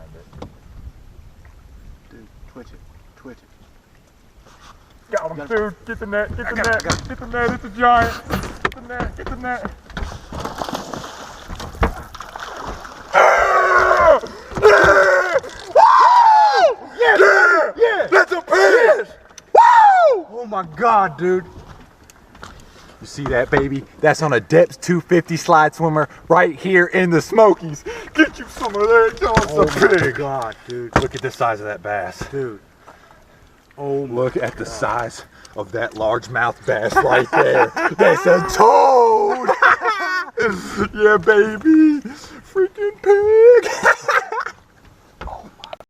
find it. Dude, twitch it. Twitch it. Got him, dude. Get the net. Get the net. Get the net. It's a giant. Get the net. Get the net. Yeah! That's a pig! Woo! Oh my God, dude. You see that, baby? That's on a Deps 250 slide swimmer right here in the Smokies. Get you some of that. Oh my God, dude. Look at the size of that bass. Dude. Oh my Look at the size of that largemouth bass right there. That's a toad. Yeah, baby. Freaking pig.